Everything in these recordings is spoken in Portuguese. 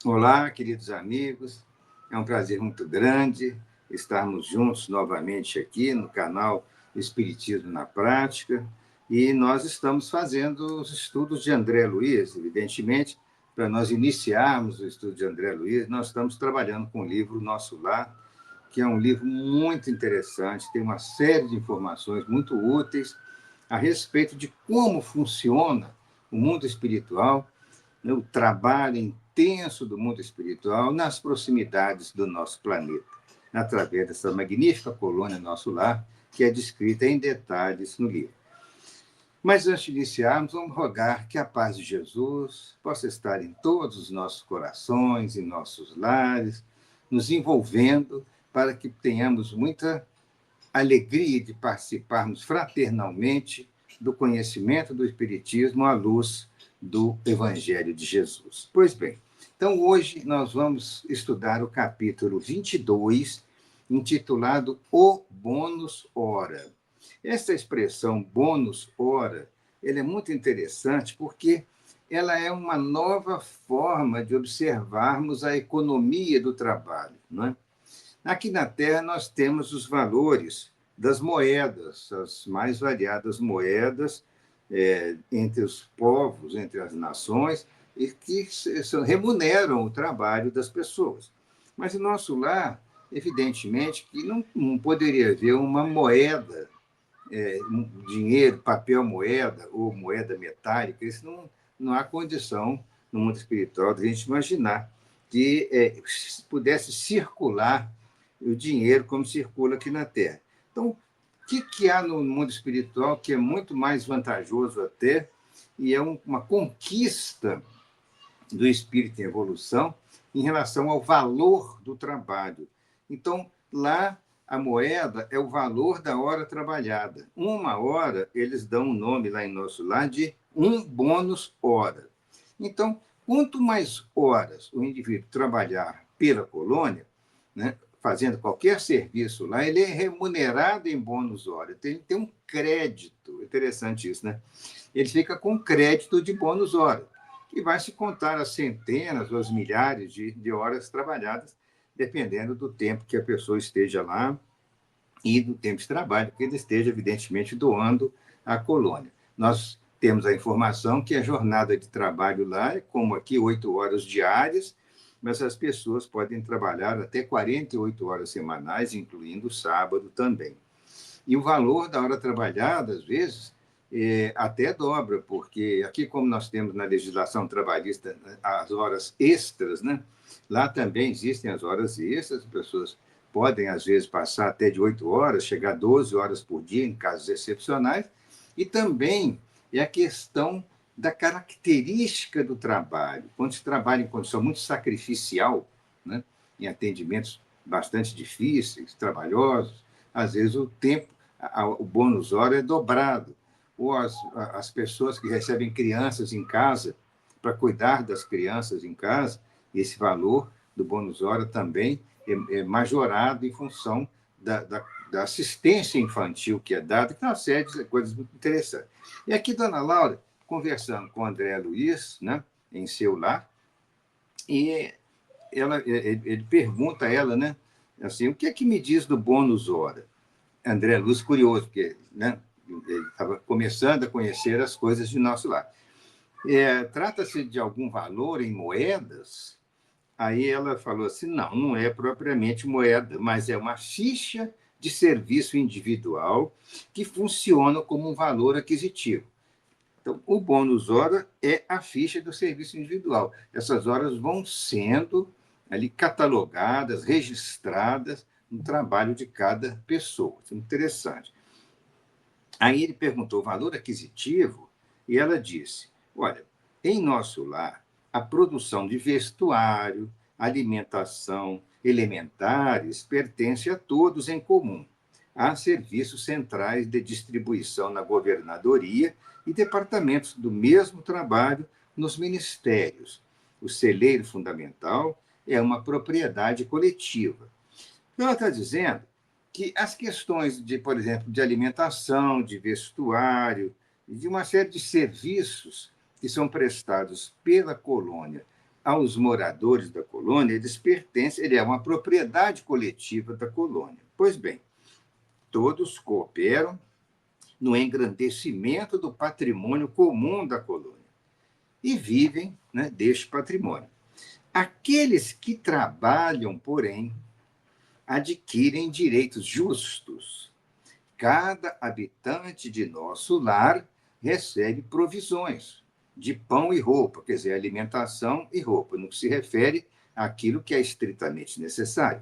Olá, queridos amigos. É um prazer muito grande estarmos juntos novamente aqui no canal Espiritismo na Prática. E nós estamos fazendo os estudos de André Luiz, evidentemente. Para nós iniciarmos o estudo de André Luiz, nós estamos trabalhando com o livro Nosso Lar, que é um livro muito interessante, tem uma série de informações muito úteis a respeito de como funciona o mundo espiritual, né, o trabalho intenso do mundo espiritual nas proximidades do nosso planeta, através dessa magnífica colônia Nosso Lar, que é descrita em detalhes no livro. Mas antes de iniciarmos, vamos rogar que a paz de Jesus possa estar em todos os nossos corações, em nossos lares, nos envolvendo para que tenhamos muita alegria de participarmos fraternalmente do conhecimento do Espiritismo à luz do Evangelho de Jesus. Pois bem, então hoje nós vamos estudar o capítulo 22, intitulado O Bônus Hora. Essa expressão bônus hora, ela é muito interessante porque ela é uma nova forma de observarmos a economia do trabalho, não é? Aqui na Terra, nós temos os valores das moedas, as mais variadas moedas entre os povos, entre as nações, e que remuneram o trabalho das pessoas. Mas em nosso lar, evidentemente, que não poderia haver uma moeda, dinheiro, papel moeda ou moeda metálica, isso não há condição no mundo espiritual de a gente imaginar que pudesse circular o dinheiro como circula aqui na Terra. Então, o que há no mundo espiritual que é muito mais vantajoso até, e é uma conquista do espírito em evolução em relação ao valor do trabalho. Então, lá, a moeda é o valor da hora trabalhada. Uma hora, eles dão um nome lá em nosso lar de um bônus hora. Então, quanto mais horas o indivíduo trabalhar pela colônia, né, fazendo qualquer serviço lá, ele é remunerado em bônus hora. Tem um crédito, interessante isso, né? Ele fica com crédito de bônus hora, que vai se contar as centenas ou as milhares de horas trabalhadas, dependendo do tempo que a pessoa esteja lá e do tempo de trabalho que ele esteja, evidentemente, doando à colônia. Nós temos a informação que a jornada de trabalho lá é, como aqui, 8 horas diárias, mas as pessoas podem trabalhar até 48 horas semanais, incluindo o sábado também. E o valor da hora trabalhada, às vezes, até dobra, porque aqui, como nós temos na legislação trabalhista as horas extras, né? Lá também existem as horas extras, as pessoas podem, às vezes, passar até de 8 horas, chegar a 12 horas por dia, em casos excepcionais, e também é a questão da característica do trabalho. Quando se trabalha em condição muito sacrificial, né? Em atendimentos bastante difíceis, trabalhosos, às vezes o tempo, o bônus hora é dobrado. Ou as pessoas que recebem crianças em casa, para cuidar das crianças em casa, esse valor do bônus hora também é majorado em função da assistência infantil que é dada, que é uma série de coisas muito interessantes. E aqui, dona Laura, conversando com o André Luiz, né, em seu lar, e ele pergunta a ela, né, assim, o que é que me diz do bônus hora? André Luiz, curioso, porque, né, ele estava começando a conhecer as coisas de nosso lar. Trata-se de algum valor em moedas? Aí ela falou assim, não é propriamente moeda, mas é uma ficha de serviço individual que funciona como um valor aquisitivo. Então, o bônus hora é a ficha do serviço individual. Essas horas vão sendo ali catalogadas, registradas no trabalho de cada pessoa. Isso é interessante. Aí ele perguntou o valor aquisitivo e ela disse, olha, em nosso lar, a produção de vestuário, alimentação, elementares pertence a todos em comum. Há serviços centrais de distribuição na governadoria e departamentos do mesmo trabalho nos ministérios. O celeiro fundamental é uma propriedade coletiva. Então, ela está dizendo que as questões de, por exemplo, de alimentação, de vestuário, de uma série de serviços que são prestados pela colônia aos moradores da colônia, ele é uma propriedade coletiva da colônia. Pois bem, todos cooperam no engrandecimento do patrimônio comum da colônia e vivem, né, deste patrimônio. Aqueles que trabalham, porém, adquirem direitos justos. Cada habitante de nosso lar recebe provisões de pão e roupa, quer dizer, alimentação e roupa, no que se refere àquilo que é estritamente necessário.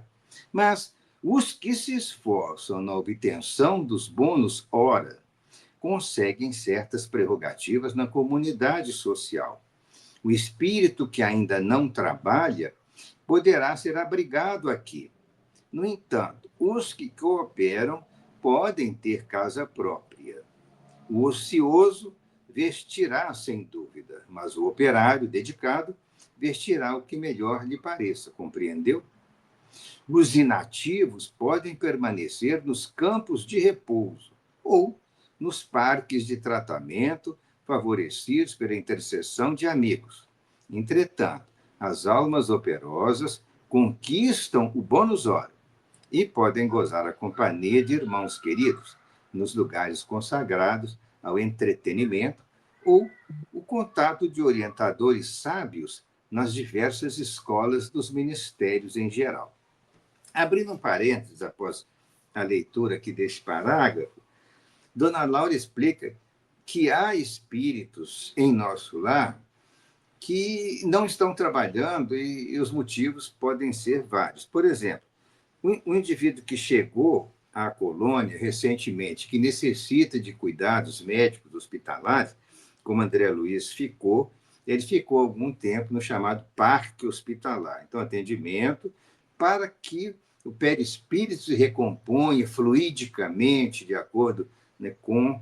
Mas os que se esforçam na obtenção dos bônus hora conseguem certas prerrogativas na comunidade social. O espírito que ainda não trabalha poderá ser abrigado aqui. No entanto, os que cooperam podem ter casa própria. O ocioso vestirá, sem dúvida, mas o operário dedicado vestirá o que melhor lhe pareça, compreendeu? Os inativos podem permanecer nos campos de repouso ou nos parques de tratamento favorecidos pela intercessão de amigos. Entretanto, as almas operosas conquistam o bônus hora e podem gozar a companhia de irmãos queridos nos lugares consagrados ao entretenimento ou o contato de orientadores sábios nas diversas escolas dos ministérios em geral. Abrindo um parênteses após a leitura aqui deste parágrafo, Dona Laura explica que há espíritos em nosso lar que não estão trabalhando e os motivos podem ser vários. Por exemplo, um indivíduo que chegou à colônia recentemente, que necessita de cuidados médicos hospitalares, como André Luiz ficou, ele ficou algum tempo no chamado parque hospitalar. Então, atendimento para que o perispírito se recomponha fluidicamente, de acordo, né, com,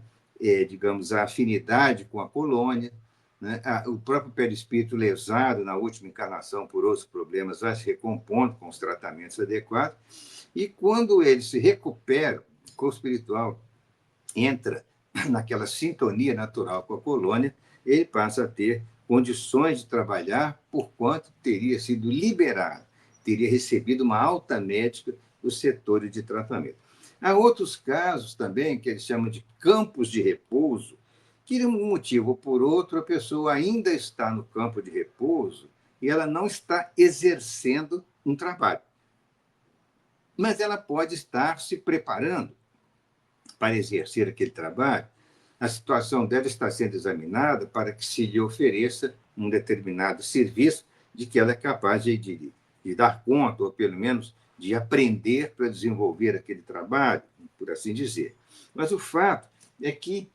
digamos, a afinidade com a colônia, né? O próprio perispírito lesado na última encarnação por outros problemas vai se recompondo com os tratamentos adequados, e quando ele se recupera, o corpo espiritual entra naquela sintonia natural com a colônia, ele passa a ter condições de trabalhar, porquanto teria sido liberado, teria recebido uma alta médica dos setores de tratamento. Há outros casos também, que eles chamam de campos de repouso, que, de um motivo ou por outro, a pessoa ainda está no campo de repouso e ela não está exercendo um trabalho. Mas ela pode estar se preparando para exercer aquele trabalho. A situação deve estar sendo examinada para que se lhe ofereça um determinado serviço de que ela é capaz de dar conta, ou pelo menos de aprender para desenvolver aquele trabalho, por assim dizer. Mas o fato é que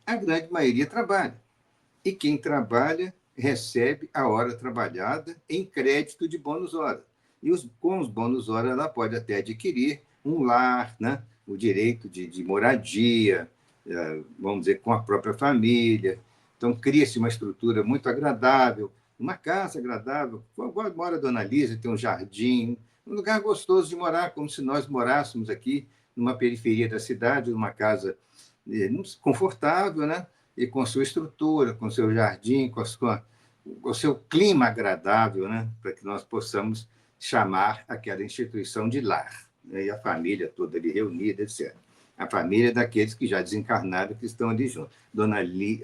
a grande maioria trabalha. E quem trabalha recebe a hora trabalhada em crédito de bônus hora. E com os bônus hora ela pode até adquirir um lar, né? O direito de moradia, vamos dizer, com a própria família. Então, cria-se uma estrutura muito agradável, uma casa agradável. Agora mora a Dona Lísia, tem um jardim, um lugar gostoso de morar, como se nós morássemos aqui numa periferia da cidade, numa casa confortável, né? E com sua estrutura, com seu jardim, com o seu clima agradável, né? Para que nós possamos chamar aquela instituição de lar, né? E a família toda ali reunida, etc. A família daqueles que já desencarnaram, que estão ali juntos.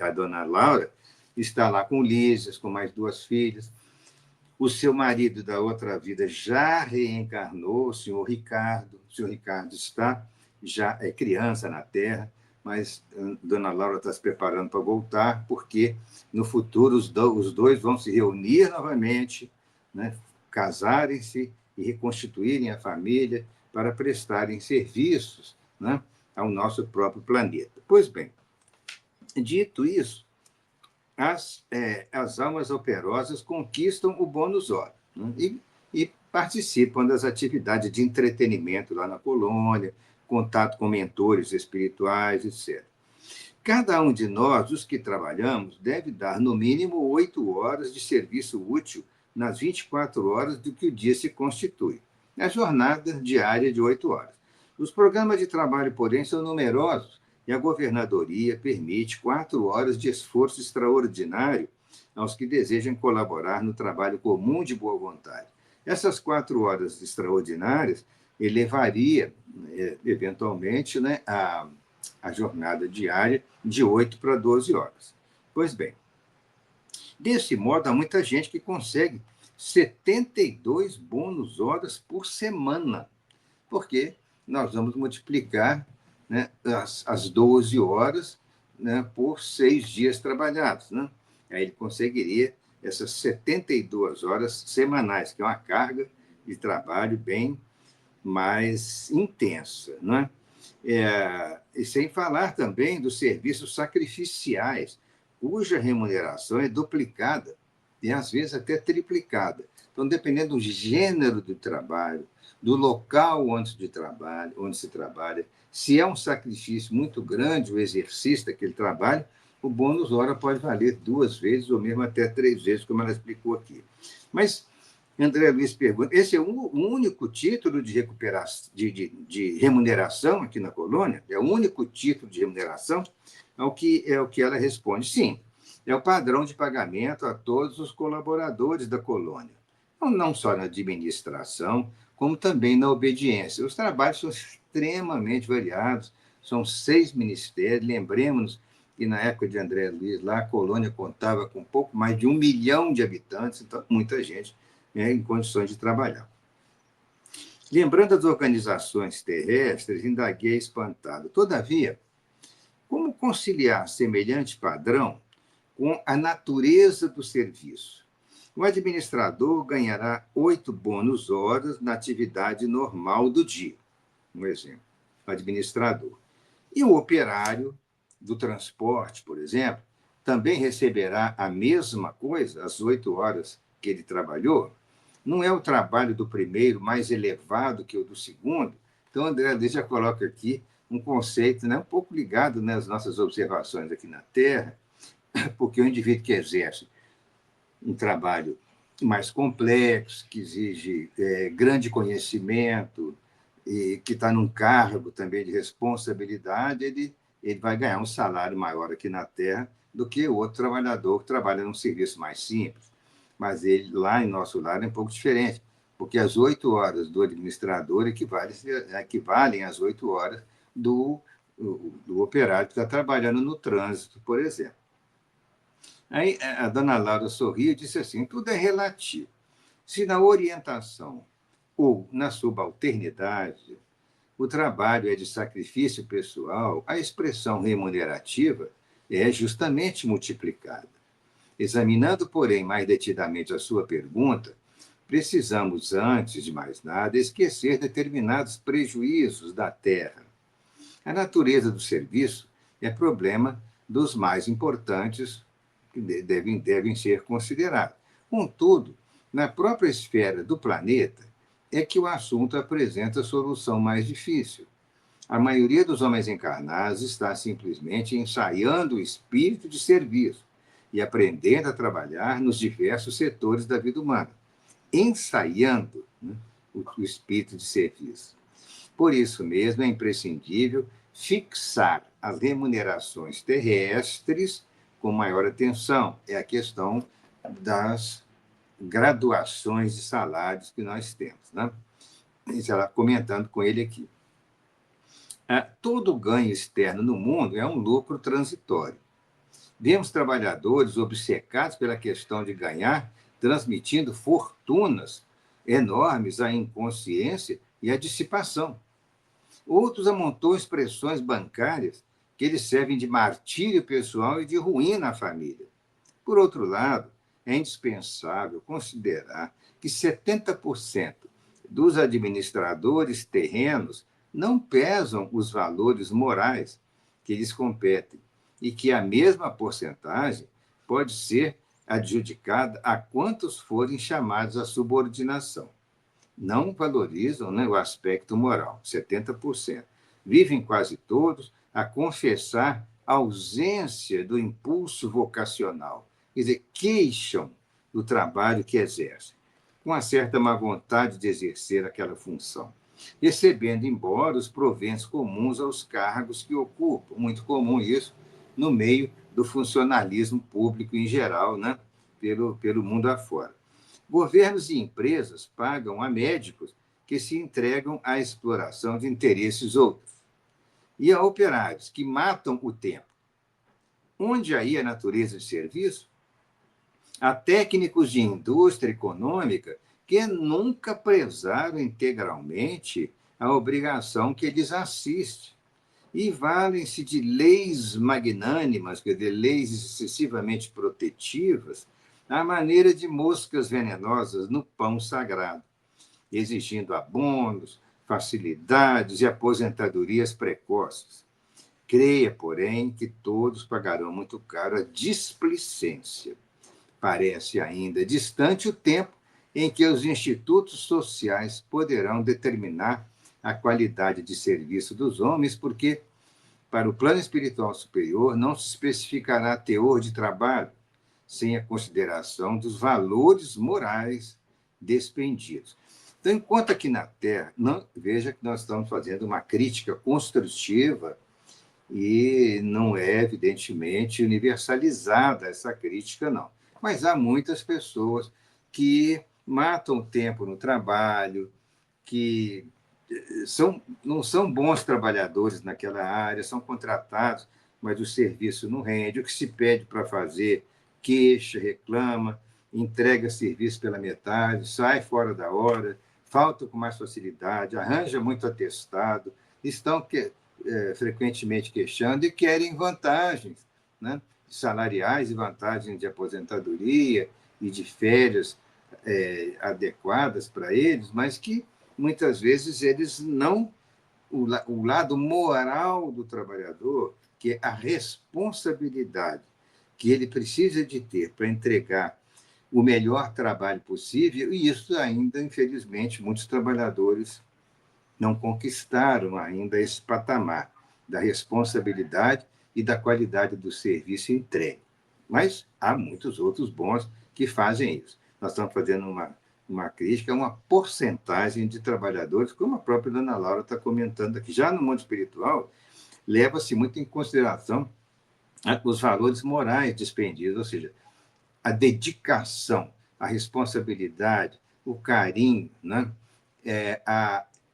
A dona Laura está lá com Lísias, com mais 2 filhas. O seu marido da outra vida já reencarnou, o senhor Ricardo. O senhor Ricardo já é criança na Terra, mas Dona Laura está se preparando para voltar, porque no futuro os dois vão se reunir novamente, né, casarem-se e reconstituírem a família para prestarem serviços, né, ao nosso próprio planeta. Pois bem, dito isso, as almas operosas conquistam o bônus hora, né, e participam das atividades de entretenimento lá na colônia, contato com mentores espirituais, etc. Cada um de nós, os que trabalhamos, deve dar no mínimo 8 horas de serviço útil nas 24 horas do que o dia se constitui. A jornada diária de 8 horas. Os programas de trabalho, porém, são numerosos e a governadoria permite 4 horas de esforço extraordinário aos que desejam colaborar no trabalho comum de boa vontade. Essas 4 horas extraordinárias elevaria, eventualmente, né, a jornada diária de 8 para 12 horas. Pois bem, desse modo, há muita gente que consegue 72 bônus horas por semana, porque nós vamos multiplicar, né, as 12 horas, né, por 6 dias trabalhados. Né? Aí ele conseguiria essas 72 horas semanais, que é uma carga de trabalho bem mais intensa. Né? E sem falar também dos serviços sacrificiais, cuja remuneração é duplicada e, às vezes, até triplicada. Então, dependendo do gênero do trabalho, do local onde se trabalha, se é um sacrifício muito grande o exercício daquele trabalho, o bônus hora pode valer 2 vezes ou mesmo até 3 vezes, como ela explicou aqui. Mas André Luiz pergunta: esse é o único título de recuperação, de remuneração aqui na colônia? É o único título de remuneração? É o que ela responde: sim, é o padrão de pagamento a todos os colaboradores da colônia. Então, não só na administração, como também na obediência. Os trabalhos são extremamente variados, são 6 ministérios. Lembremos que na época de André Luiz, lá a colônia contava com pouco mais de 1 milhão de habitantes, então muita gente, né, em condições de trabalhar. Lembrando as organizações terrestres, indaguei espantado. Todavia, como conciliar semelhante padrão com a natureza do serviço? O administrador ganhará 8 bônus horas na atividade normal do dia. Um exemplo, o administrador. E o operário do transporte, por exemplo, também receberá a mesma coisa, as 8 horas que ele trabalhou. Não é o trabalho do primeiro mais elevado que o do segundo? Então, André Luiz já coloca aqui um conceito, né, um pouco ligado, né, às nossas observações aqui na Terra, porque o indivíduo que exerce um trabalho mais complexo, que exige grande conhecimento, e que está num cargo também de responsabilidade, ele vai ganhar um salário maior aqui na Terra do que o outro trabalhador que trabalha num serviço mais simples. Mas ele, lá em nosso lar, é um pouco diferente, porque as 8 horas do administrador equivalem às 8 horas do operário que está trabalhando no trânsito, por exemplo. Aí a dona Laura sorriu e disse assim: tudo é relativo. Se na orientação ou na subalternidade o trabalho é de sacrifício pessoal, a expressão remunerativa é justamente multiplicada. Examinando, porém, mais detidamente a sua pergunta, precisamos, antes de mais nada, esquecer determinados prejuízos da terra. A natureza do serviço é problema dos mais importantes que devem ser considerados. Contudo, na própria esfera do planeta, é que o assunto apresenta a solução mais difícil. A maioria dos homens encarnados está simplesmente ensaiando o espírito de serviço e aprendendo a trabalhar nos diversos setores da vida humana, ensaiando, né, o espírito de serviço. Por isso mesmo, é imprescindível fixar as remunerações terrestres com maior atenção. É a questão das graduações de salários que nós temos. Né? Ela comentando com ele aqui. Todo ganho externo no mundo é um lucro transitório. Vemos trabalhadores obcecados pela questão de ganhar, transmitindo fortunas enormes à inconsciência e à dissipação. Outros amontoam expressões bancárias que lhes servem de martírio pessoal e de ruína à família. Por outro lado, é indispensável considerar que 70% dos administradores terrenos não pesam os valores morais que lhes competem e que a mesma porcentagem pode ser adjudicada a quantos forem chamados à subordinação. Não valorizam, né, o aspecto moral, 70%. Vivem quase todos a confessar a ausência do impulso vocacional, quer dizer, queixam do trabalho que exercem, com uma certa má vontade de exercer aquela função, recebendo embora os proventos comuns aos cargos que ocupam. Muito comum isso no meio do funcionalismo público em geral, né? pelo mundo afora. Governos e empresas pagam a médicos que se entregam à exploração de interesses outros e a operários que matam o tempo. Onde aí a natureza de serviço? Há técnicos de indústria econômica que nunca prezaram integralmente a obrigação que lhes assiste e valem-se de leis magnânimas, quer dizer, leis excessivamente protetivas, à maneira de moscas venenosas no pão sagrado, exigindo abonos, facilidades e aposentadorias precoces. Creia, porém, que todos pagarão muito caro a displicência. Parece ainda distante o tempo em que os institutos sociais poderão determinar a qualidade de serviço dos homens, porque, para o plano espiritual superior, não se especificará teor de trabalho sem a consideração dos valores morais despendidos. Então, enquanto aqui na Terra, veja que nós estamos fazendo uma crítica construtiva e não é, evidentemente, universalizada essa crítica, não. Mas há muitas pessoas que matam o tempo no trabalho, que não são bons trabalhadores naquela área, são contratados, mas o serviço não rende. O que se pede para fazer, queixa, reclama, entrega serviço pela metade, sai fora da hora, falta com mais facilidade, arranja muito atestado, estão frequentemente queixando e querem vantagens, né? Salariais e vantagens de aposentadoria e de férias adequadas para eles, mas que muitas vezes eles não. O lado moral do trabalhador, que é a responsabilidade que ele precisa de ter para entregar o melhor trabalho possível, e isso ainda, infelizmente, muitos trabalhadores não conquistaram ainda esse patamar da responsabilidade e da qualidade do serviço entregue. Mas há muitos outros bons que fazem isso. Nós estamos fazendo uma crítica a uma porcentagem de trabalhadores, como a própria dona Laura está comentando aqui. Já no mundo espiritual, leva-se muito em consideração os valores morais despendidos, ou seja, a dedicação, a responsabilidade, o carinho, né?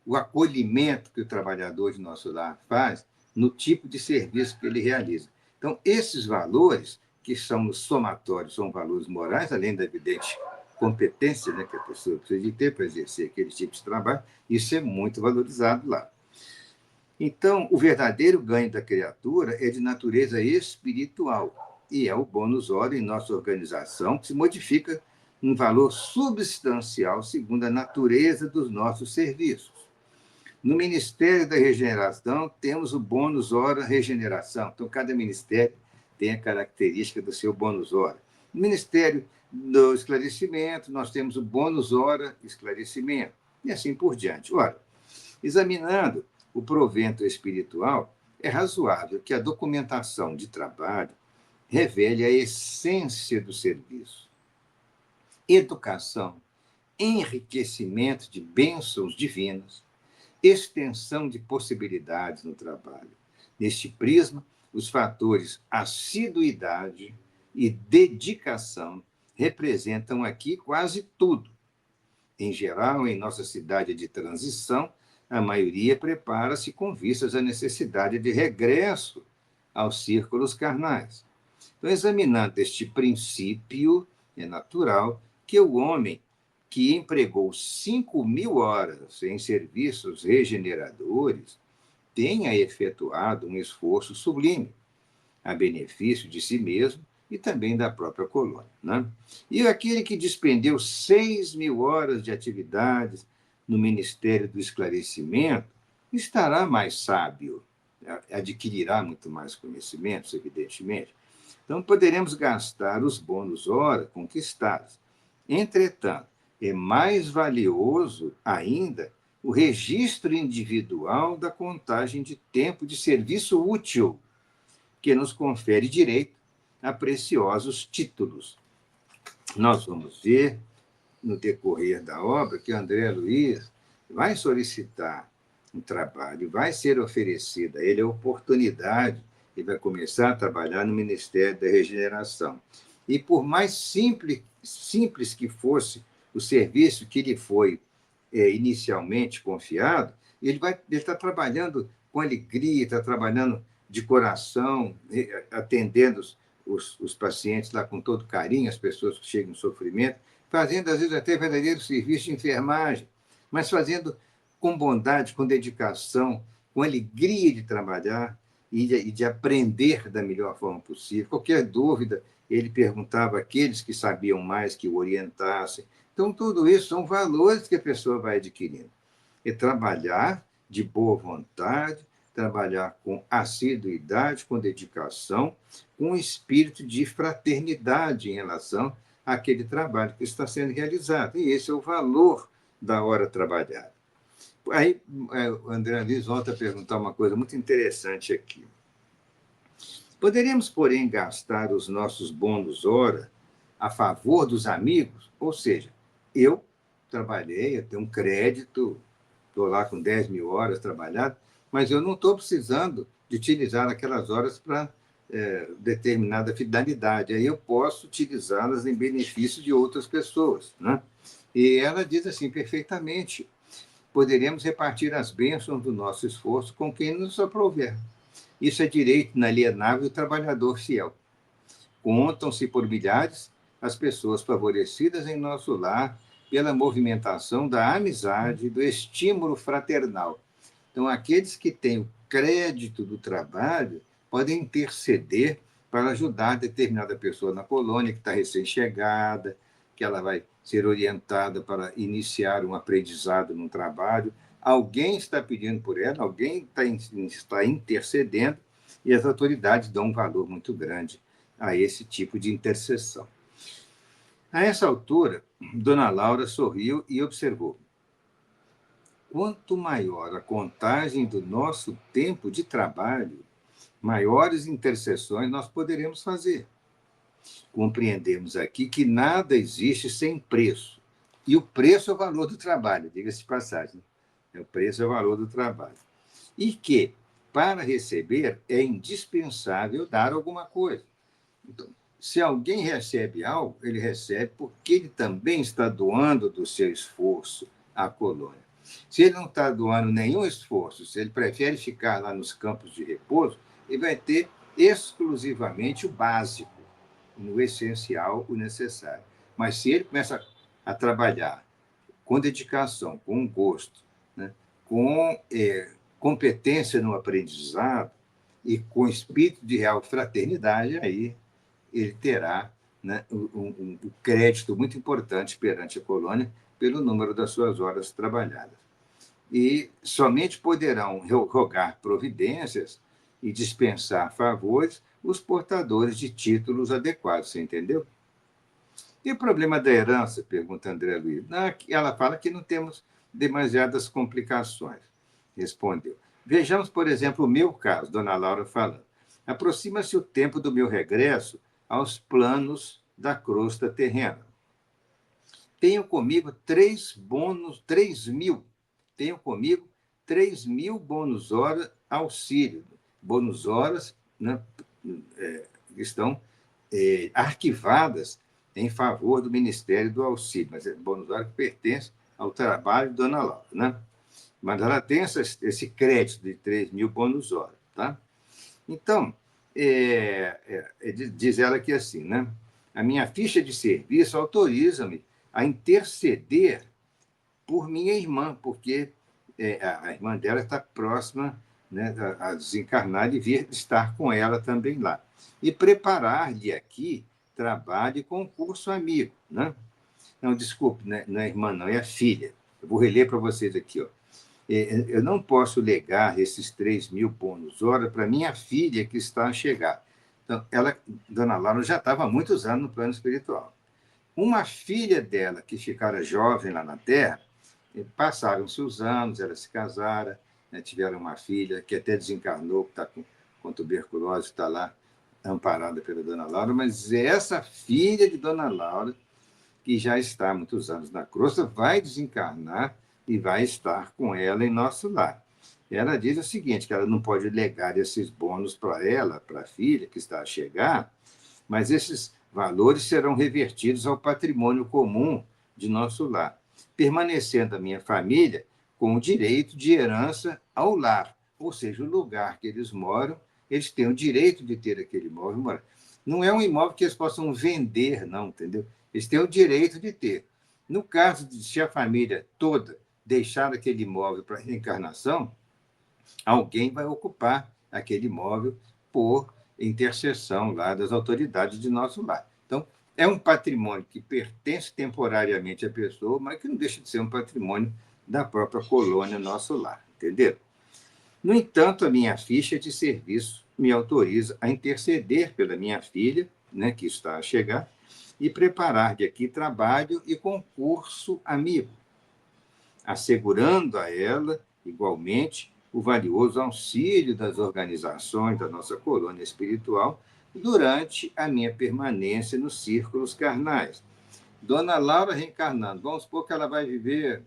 O acolhimento que o trabalhador de nosso lar faz no tipo de serviço que ele realiza. Então, esses valores, que são no somatório, são valores morais, além da evidente competência, né, que a pessoa precisa de ter para exercer aquele tipo de trabalho, isso é muito valorizado lá. Então, o verdadeiro ganho da criatura é de natureza espiritual, e é o bônus hora em nossa organização, que se modifica em valor substancial segundo a natureza dos nossos serviços. No Ministério da Regeneração, temos o bônus hora regeneração. Então, cada ministério tem a característica do seu bônus hora. No Ministério do Esclarecimento, nós temos o bônus hora esclarecimento, e assim por diante. Ora, examinando o provento espiritual, é razoável que a documentação de trabalho revele a essência do serviço. Educação, enriquecimento de bênçãos divinas, extensão de possibilidades no trabalho. Neste prisma, os fatores assiduidade e dedicação representam aqui quase tudo. Em geral, em nossa cidade de transição, a maioria prepara-se com vistas à necessidade de regresso aos círculos carnais. Então, examinando este princípio, é natural que o homem que empregou 5.000 horas em serviços regeneradores tenha efetuado um esforço sublime, a benefício de si mesmo e também da própria colônia, né? E aquele que despendeu 6.000 horas de atividades no Ministério do Esclarecimento estará mais sábio, adquirirá muito mais conhecimentos, evidentemente. Então, poderemos gastar os bônus hora conquistados. Entretanto, é mais valioso ainda o registro individual da contagem de tempo de serviço útil, que nos confere direito a preciosos títulos. Nós vamos ver, no decorrer da obra, que André Luiz vai solicitar um trabalho, vai ser oferecida a ele a oportunidade, ele vai começar a trabalhar no Ministério da Regeneração. E por mais simples que fosse o serviço que lhe foi inicialmente confiado, ele está trabalhando com alegria, está trabalhando de coração, atendendo os pacientes lá com todo carinho, as pessoas que chegam em sofrimento, fazendo, às vezes, até verdadeiro serviço de enfermagem, mas fazendo com bondade, com dedicação, com alegria de trabalhar e de aprender da melhor forma possível. Qualquer dúvida, ele perguntava àqueles que sabiam mais, que o orientassem. Então, tudo isso são valores que a pessoa vai adquirindo. É trabalhar de boa vontade, trabalhar com assiduidade, com dedicação, com espírito de fraternidade em relação àquele trabalho que está sendo realizado. E esse é o valor da hora trabalhada. Aí, o André Luiz volta a perguntar uma coisa muito interessante aqui. Poderíamos, porém, gastar os nossos bônus hora a favor dos amigos? Ou seja, eu trabalhei, eu tenho um crédito, estou lá com 10 mil horas trabalhadas, mas eu não estou precisando de utilizar aquelas horas para determinada finalidade. Aí eu posso utilizá-las em benefício de outras pessoas. Né? E ela diz assim, perfeitamente, poderíamos repartir as bênçãos do nosso esforço com quem nos aprouver. Isso é direito inalienável do trabalhador fiel. Contam-se por milhares as pessoas favorecidas em nosso lar pela movimentação da amizade, do estímulo fraternal. Então, aqueles que têm o crédito do trabalho podem interceder para ajudar determinada pessoa na colônia que está recém-chegada, que ela vai ser orientada para iniciar um aprendizado num trabalho. Alguém está pedindo por ela, alguém está intercedendo, e as autoridades dão um valor muito grande a esse tipo de intercessão. A essa altura, Dona Laura sorriu e observou: quanto maior a contagem do nosso tempo de trabalho, maiores intercessões nós poderemos fazer. Compreendemos aqui que nada existe sem preço. E o preço é o valor do trabalho, diga-se de passagem. O preço é o valor do trabalho. E que, para receber, é indispensável dar alguma coisa. Então, se alguém recebe algo, ele recebe porque ele também está doando do seu esforço à colônia. Se ele não está doando nenhum esforço, se ele prefere ficar lá nos campos de repouso, ele vai ter exclusivamente o básico, o essencial, o necessário. Mas se ele começa a trabalhar com dedicação, com gosto, né, com competência no aprendizado e com espírito de real fraternidade, aí ele terá, né, um crédito muito importante perante a colônia pelo número das suas horas trabalhadas. E somente poderão rogar providências e dispensar favores os portadores de títulos adequados, você entendeu? E o problema da herança, pergunta André Luiz. Ela fala que não temos demasiadas complicações, respondeu. Vejamos, por exemplo, o meu caso, Dona Laura falando. Aproxima-se o tempo do meu regresso aos planos da crosta terrena. Tenho comigo 3.000. Tenho comigo 3.000 bônus horas auxílio. Bônus horas, né, estão arquivadas em favor do Ministério do Auxílio, mas é bônus horas que pertence ao trabalho de Dona Laura. Né? Mas ela tem esse crédito de 3.000 bônus horas. Tá? Então, diz ela aqui assim, né? A minha ficha de serviço autoriza-me a interceder por minha irmã, porque a irmã dela está próxima, né, a desencarnar e vir estar com ela também lá. E preparar-lhe aqui trabalho e concurso amigo. Né? Não, desculpe, não é irmã, não, é a filha. Eu vou reler para vocês aqui. Ó. Eu não posso legar esses 3.000 bônus hora para minha filha que está a chegar. Então, Dona Laura, já estava há muitos anos no plano espiritual. Uma filha dela, que ficara jovem lá na Terra, passaram-se os anos, ela se casara, né, tiveram uma filha que até desencarnou, que está com tuberculose, está lá amparada pela Dona Laura, mas essa filha de Dona Laura, que já está há muitos anos na crosta, vai desencarnar e vai estar com ela em nosso lar. Ela diz o seguinte, que ela não pode legar esses bônus para ela, para a filha que está a chegar, mas esses valores serão revertidos ao patrimônio comum de nosso lar, permanecendo a minha família com o direito de herança ao lar, ou seja, o lugar que eles moram, eles têm o direito de ter aquele imóvel. Não é um imóvel que eles possam vender, não, entendeu? Eles têm o direito de ter. No caso de se a família toda deixar aquele imóvel para reencarnação, alguém vai ocupar aquele imóvel por intercessão lá das autoridades de nosso lar. Então, é um patrimônio que pertence temporariamente à pessoa, mas que não deixa de ser um patrimônio da própria colônia nosso lar, entenderam? No entanto, a minha ficha de serviço me autoriza a interceder pela minha filha, né, que está a chegar, e preparar de aqui trabalho e concurso amigo, assegurando a ela, igualmente, o valioso auxílio das organizações da nossa colônia espiritual durante a minha permanência nos círculos carnais. Dona Laura reencarnando, vamos supor que ela vai viver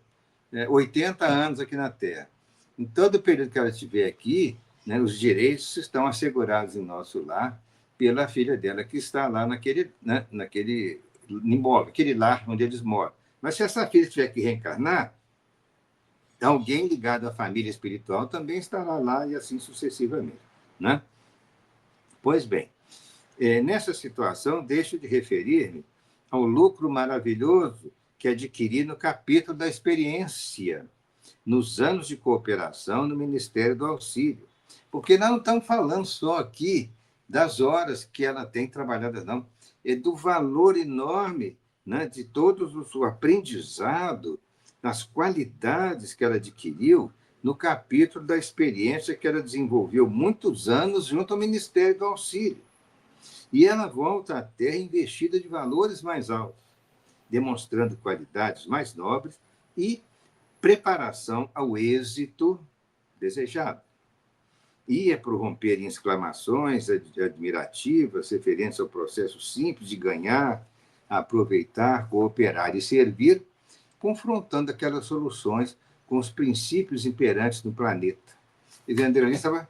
80 anos aqui na Terra. Em todo o período que ela estiver aqui, né, os direitos estão assegurados em nosso lar pela filha dela, que está lá naquele imóvel, aquele lar onde eles moram. Mas se essa filha tiver que reencarnar, alguém ligado à família espiritual também estará lá e assim sucessivamente. Né? Pois bem, nessa situação, deixo de referir-me ao lucro maravilhoso que adquiri no capítulo da experiência, nos anos de cooperação no Ministério do Auxílio. Porque nós não estamos falando só aqui das horas que ela tem trabalhado, não. É do valor enorme, né, de todo o seu aprendizado, nas qualidades que ela adquiriu no capítulo da experiência que ela desenvolveu muitos anos junto ao Ministério do Auxílio. E ela volta à Terra investida de valores mais altos, demonstrando qualidades mais nobres e preparação ao êxito desejado. Ia prorromper em exclamações admirativas, referentes ao processo simples de ganhar, aproveitar, cooperar e servir, confrontando aquelas soluções com os princípios imperantes do planeta. E André estava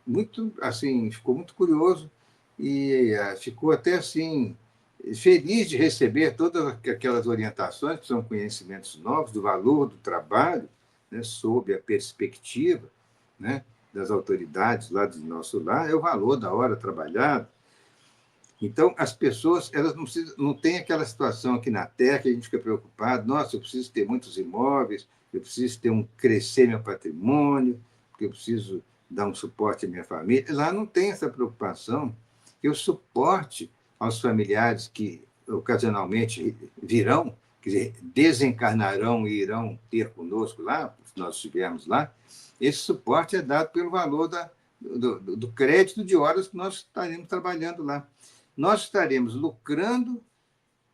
muito, assim, ficou muito curioso e ficou até assim feliz de receber todas aquelas orientações, que são conhecimentos novos, do valor do trabalho, né, sob a perspectiva, né, das autoridades lá do nosso lar, é o valor da hora trabalhada. Então, as pessoas elas não têm aquela situação aqui na Terra que a gente fica preocupado, nossa, eu preciso ter muitos imóveis, eu preciso ter crescer meu patrimônio, porque eu preciso dar um suporte à minha família. Lá não tem essa preocupação, que o suporte aos familiares que ocasionalmente virão, quer dizer, desencarnarão e irão ter conosco lá, se nós estivermos lá, esse suporte é dado pelo valor do crédito de horas que nós estaremos trabalhando lá. Nós estaremos lucrando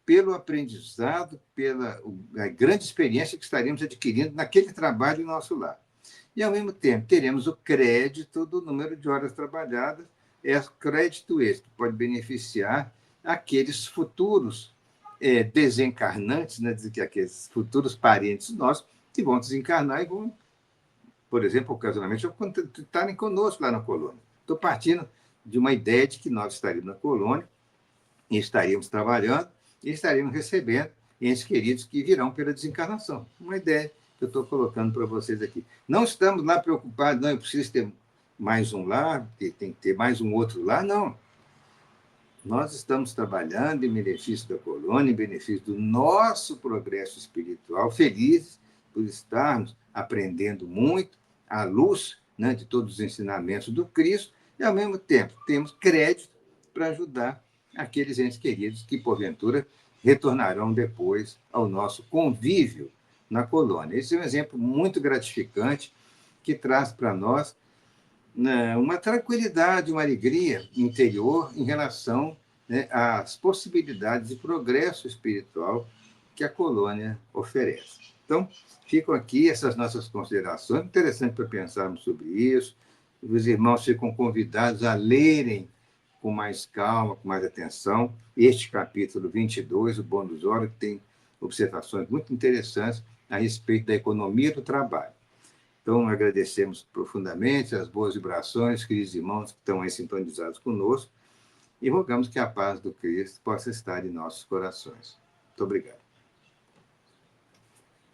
pelo aprendizado, pela a grande experiência que estaremos adquirindo naquele trabalho em nosso lar. E, ao mesmo tempo, teremos o crédito do número de horas trabalhadas, crédito esse que pode beneficiar aqueles futuros desencarnantes, né, aqueles futuros parentes nossos que vão desencarnar e vão, por exemplo, ocasionalmente, estarem conosco lá na colônia. Estou partindo de uma ideia de que nós estaríamos na colônia, e estaríamos trabalhando e estaríamos recebendo entes queridos que virão pela desencarnação. Uma ideia que eu estou colocando para vocês aqui. Não estamos lá preocupados, não, eu preciso ter mais um lá, tem que ter mais um outro lá, não. Nós estamos trabalhando em benefício da colônia, em benefício do nosso progresso espiritual, felizes por estarmos aprendendo muito à luz, né, de todos os ensinamentos do Cristo, e, ao mesmo tempo, temos crédito para ajudar aqueles entes queridos que, porventura, retornarão depois ao nosso convívio na colônia. Esse é um exemplo muito gratificante que traz para nós, né, uma tranquilidade, uma alegria interior em relação, né, às possibilidades de progresso espiritual que a colônia oferece. Então, ficam aqui essas nossas considerações, interessante para pensarmos sobre isso. Os irmãos ficam convidados a lerem com mais calma, com mais atenção, este capítulo 22, o Bônus Hora, que tem observações muito interessantes a respeito da economia do trabalho. Então, agradecemos profundamente as boas vibrações, queridos irmãos que estão aí sintonizados conosco, e rogamos que a paz do Cristo possa estar em nossos corações. Muito obrigado.